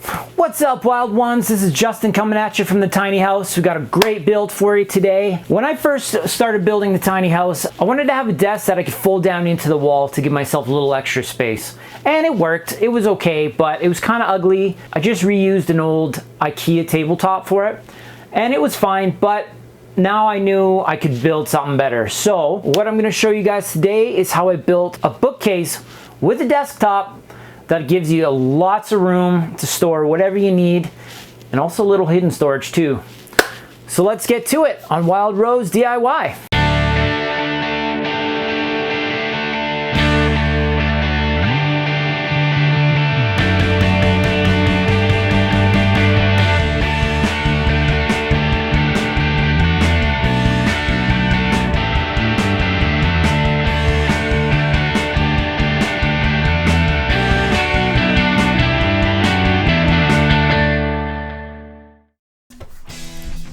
What's up, Wild Ones? This is Justin coming at you from the tiny house. We got a great build for you today. When I first started building the tiny house, I wanted to have a desk that I could fold down into the wall to give myself a little extra space. And it worked. It was okay, but it was kind of ugly. I just reused an old IKEA tabletop for it, and it was fine, but now I knew I could build something better. So what I'm going to show you guys today is how I built a bookcase with a desktop that gives you lots of room to store whatever you need, and also a little hidden storage too. So let's get to it on Wild Rose DIY.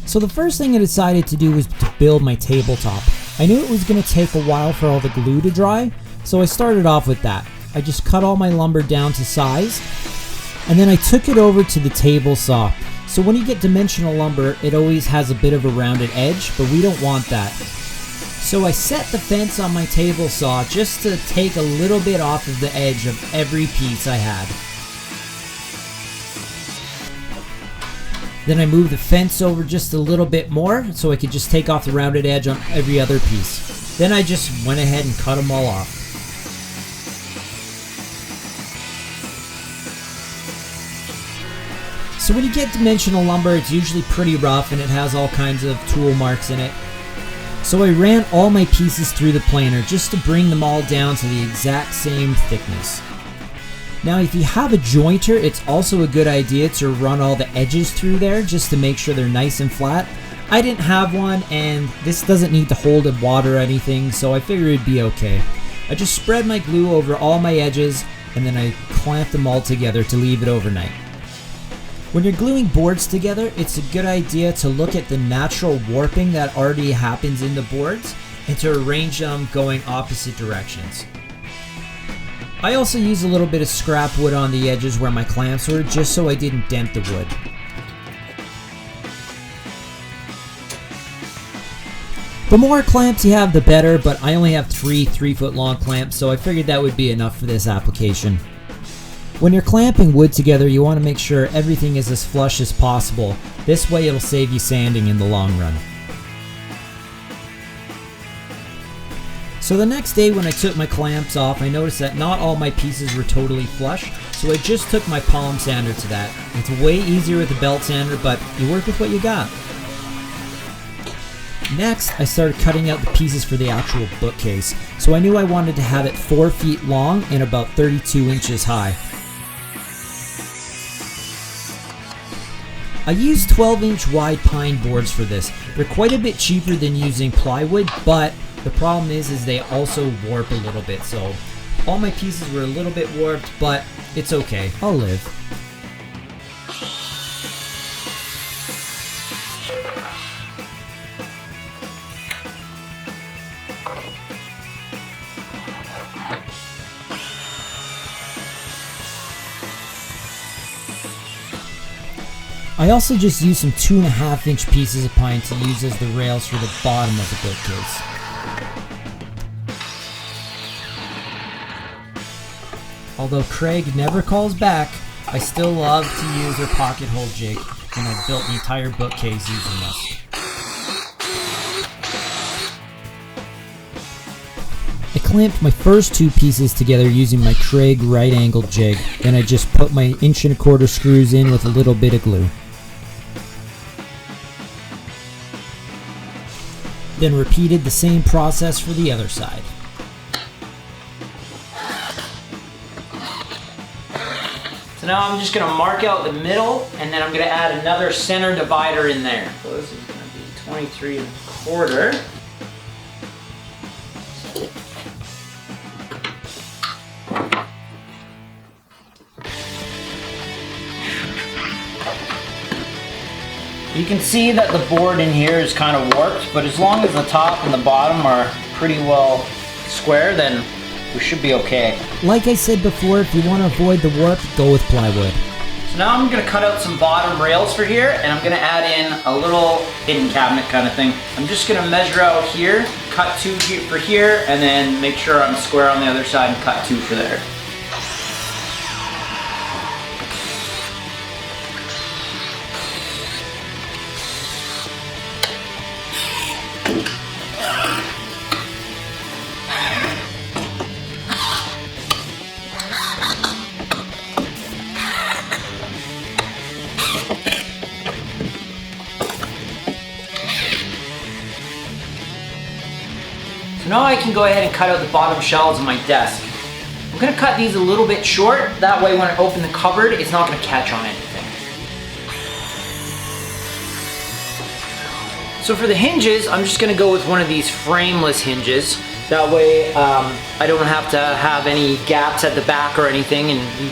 So the first thing I decided to do was to build my tabletop. I knew it was going to take a while for all the glue to dry, so I started off with that. I just cut all my lumber down to size, and then I took it over to the table saw. So when you get dimensional lumber, it always has a bit of a rounded edge, but we don't want that. So I set the fence on my table saw just to take a little bit off of the edge of every piece I had. Then I moved the fence over just a little bit more so I could just take off the rounded edge on every other piece. Then I just went ahead and cut them all off. So when you get dimensional lumber, it's usually pretty rough and it has all kinds of tool marks in it. So I ran all my pieces through the planer just to bring them all down to the exact same thickness. Now if you have a jointer, it's also a good idea to run all the edges through there just to make sure they're nice and flat. I didn't have one, and this doesn't need to hold in water or anything, so I figured it'd be okay. I just spread my glue over all my edges, and then I clamped them all together to leave it overnight. When you're gluing boards together, it's a good idea to look at the natural warping that already happens in the boards and to arrange them going opposite directions. I also used a little bit of scrap wood on the edges where my clamps were, just so I didn't dent the wood. The more clamps you have, the better, but I only have three 3-foot long clamps, so I figured that would be enough for this application. When you're clamping wood together, you want to make sure everything is as flush as possible. This way it'll save you sanding in the long run. So the next day when I took my clamps off, I noticed that not all my pieces were totally flush, so I just took my palm sander to that. It's way easier with a belt sander, but you work with what you got. Next, I started cutting out the pieces for the actual bookcase, so I knew I wanted to have it 4 feet long and about 32 inches high. I used 12-inch wide pine boards for this. They're quite a bit cheaper than using plywood, but the problem is they also warp a little bit, so all my pieces were a little bit warped, but it's okay, I'll live. I also just used some 2.5-inch pieces of pine to use as the rails for the bottom of the bookcase. Although Craig never calls back, I still love to use her pocket hole jig, and I've built the entire bookcase using this. I clamped my first 2 pieces together using my Craig right angle jig, then I just put my 1.25-inch screws in with a little bit of glue. Then repeated the same process for the other side. So now I'm just going to mark out the middle, and then I'm going to add another center divider in there. So this is going to be 23.25. You can see that the board in here is kind of warped, but as long as the top and the bottom are pretty well square, then we should be okay. Like I said before, if you want to avoid the warp, go with plywood. So now I'm gonna cut out some bottom rails for here, and I'm gonna add in a little hidden cabinet kind of thing. I'm just gonna measure out here, cut 2 for here, and then make sure I'm square on the other side and cut 2 for there. So now I can go ahead and cut out the bottom shelves of my desk. I'm gonna cut these a little bit short, that way when I open the cupboard, it's not gonna catch on anything. So for the hinges, I'm just gonna go with one of these frameless hinges. That way I don't have to have any gaps at the back or anything, and you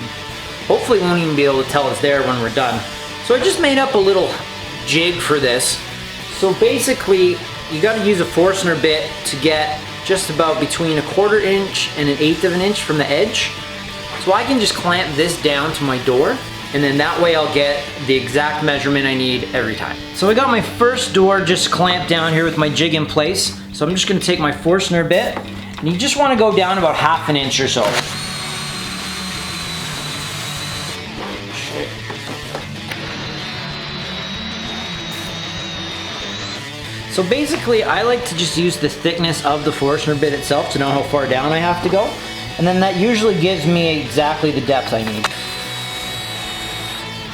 hopefully won't even be able to tell it's there when we're done. So I just made up a little jig for this. So basically, you gotta use a Forstner bit to get just about between 1/4 inch and 1/8 of an inch from the edge. So I can just clamp this down to my door, and then that way I'll get the exact measurement I need every time. So I got my first door just clamped down here with my jig in place. So I'm just gonna take my Forstner bit, and you just wanna go down about 1/2 an inch or so. So basically, I like to just use the thickness of the Forstner bit itself to know how far down I have to go. And then that usually gives me exactly the depth I need.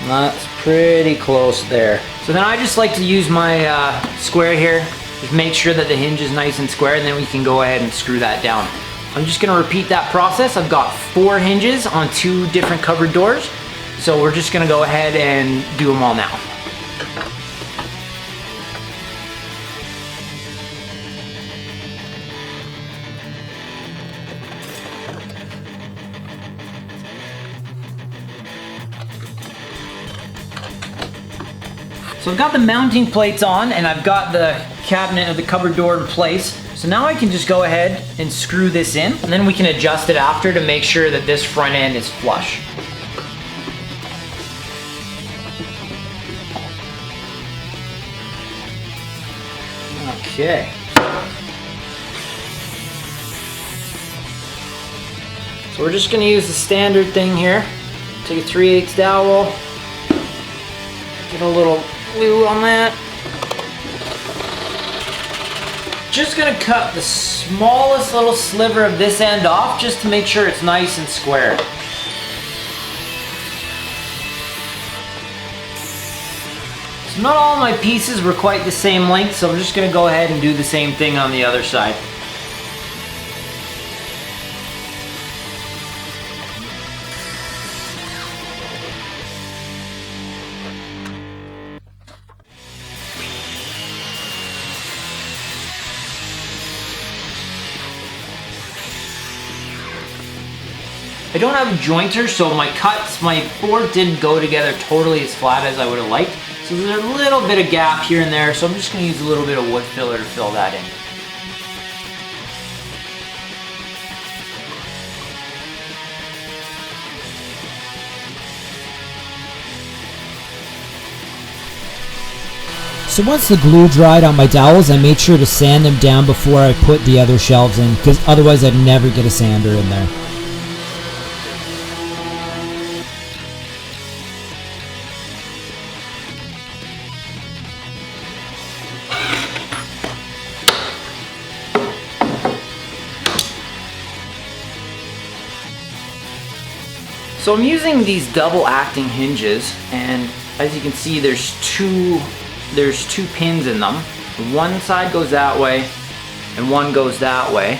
That's pretty close there. So then I just like to use my square here. Just make sure that the hinge is nice and square, and then we can go ahead and screw that down. I'm just gonna repeat that process. I've got 4 hinges on 2 different cupboard doors. So we're just gonna go ahead and do them all now. So I've got the mounting plates on, and I've got the cabinet of the cupboard door in place. So now I can just go ahead and screw this in, and then we can adjust it after to make sure that this front end is flush. Okay. So we're just gonna use the standard thing here. Take a 3/8 dowel, get a little glue on that. Just gonna cut the smallest little sliver of this end off just to make sure it's nice and square. So not all my pieces were quite the same length, so I'm just gonna go ahead and do the same thing on the other side. I don't have a jointer, so my board didn't go together totally as flat as I would have liked. So there's a little bit of gap here and there, so I'm just gonna use a little bit of wood filler to fill that in. So once the glue dried on my dowels, I made sure to sand them down before I put the other shelves in, because otherwise I'd never get a sander in there. So I'm using these double acting hinges, and as you can see there's two pins in them. One side goes that way and one goes that way.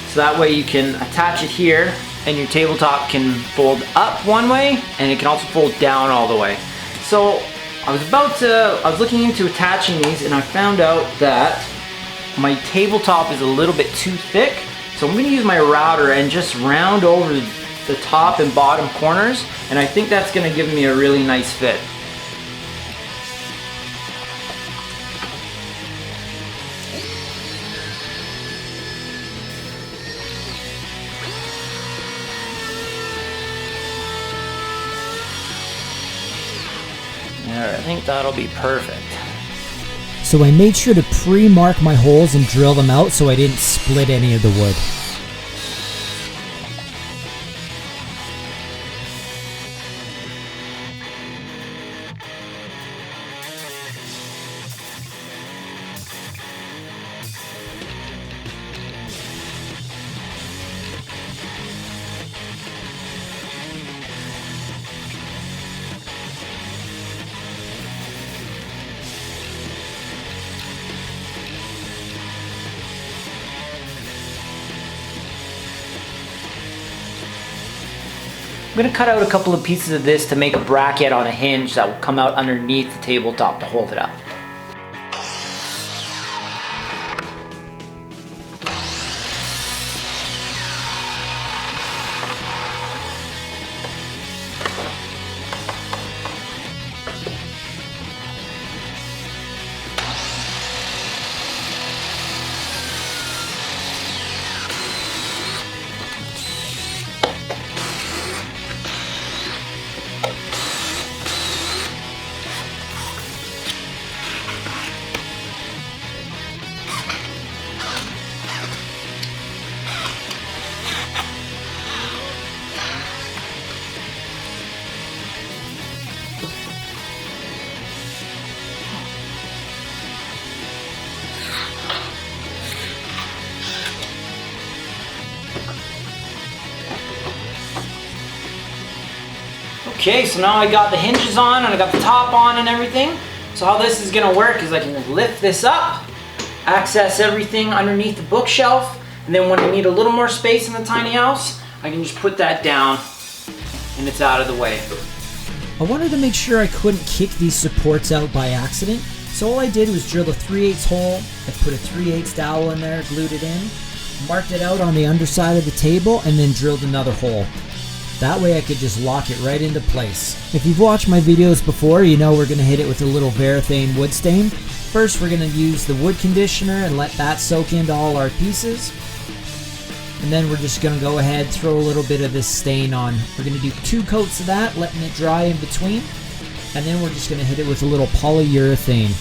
So that way you can attach it here, and your tabletop can fold up one way and it can also fold down all the way. So I was looking into attaching these, and I found out that my tabletop is a little bit too thick. So I'm going to use my router and just round over the top and bottom corners, and I think that's going to give me a really nice fit. There, I think that'll be perfect. So I made sure to pre-mark my holes and drill them out so I didn't split any of the wood. I'm gonna cut out a couple of pieces of this to make a bracket on a hinge that will come out underneath the tabletop to hold it up. Okay, so now I got the hinges on and I got the top on and everything. So how this is gonna work is I can lift this up, access everything underneath the bookshelf, and then when I need a little more space in the tiny house, I can just put that down and it's out of the way. I wanted to make sure I couldn't kick these supports out by accident, so all I did was drill a 3/8 hole, I put a 3/8 dowel in there, glued it in, marked it out on the underside of the table, and then drilled another hole. That way I could just lock it right into place. If you've watched my videos before, you know we're going to hit it with a little Varathane wood stain. First we're going to use the wood conditioner and let that soak into all our pieces. And then we're just going to go ahead, throw a little bit of this stain on. We're going to do 2 coats of that, letting it dry in between. And then we're just going to hit it with a little polyurethane.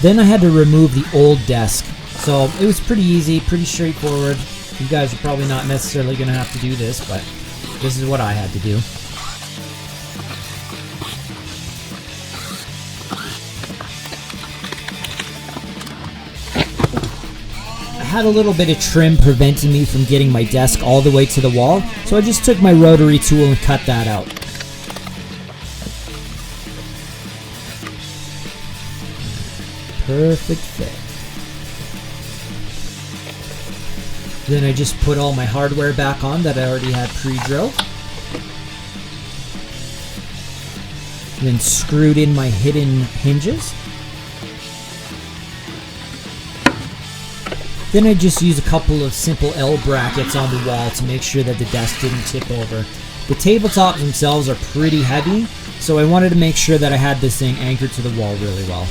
Then I had to remove the old desk. So it was pretty easy, pretty straightforward. You guys are probably not necessarily going to have to do this, but this is what I had to do. I had a little bit of trim preventing me from getting my desk all the way to the wall, so I just took my rotary tool and cut that out. Perfect fit. Then I just put all my hardware back on that I already had pre-drilled. Then screwed in my hidden hinges. Then I just used a couple of simple L brackets on the wall to make sure that the desk didn't tip over. The tabletops themselves are pretty heavy, so I wanted to make sure that I had this thing anchored to the wall really well.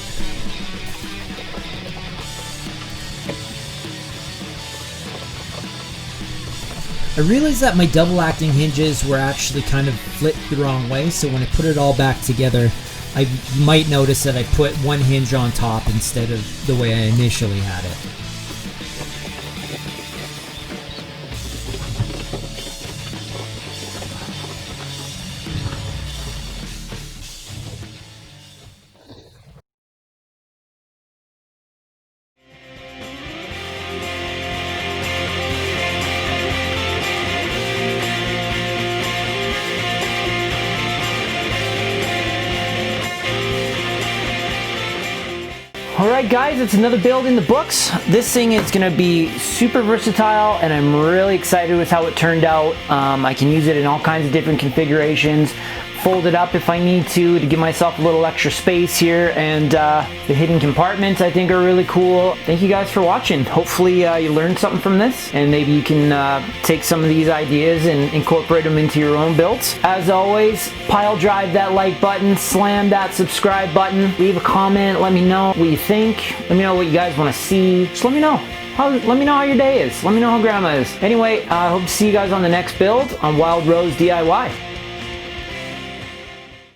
I realized that my double acting hinges were actually kind of flipped the wrong way, so when I put it all back together, I might notice that I put one hinge on top instead of the way I initially had it. Alright guys, it's another build in the books. This thing is going to be super versatile and I'm really excited with how it turned out. I can use it in all kinds of different configurations. Fold it up if I need to give myself a little extra space here, and the hidden compartments I think are really cool. Thank you guys for watching. Hopefully you learned something from this and maybe you can take some of these ideas and incorporate them into your own builds. As always, pile drive that like button, slam that subscribe button, leave a comment, let me know what you think, let me know what you guys want to see, just let me know. Let me know how your day is. Let me know how grandma is. Anyway, I hope to see you guys on the next build on Wild Rose DIY.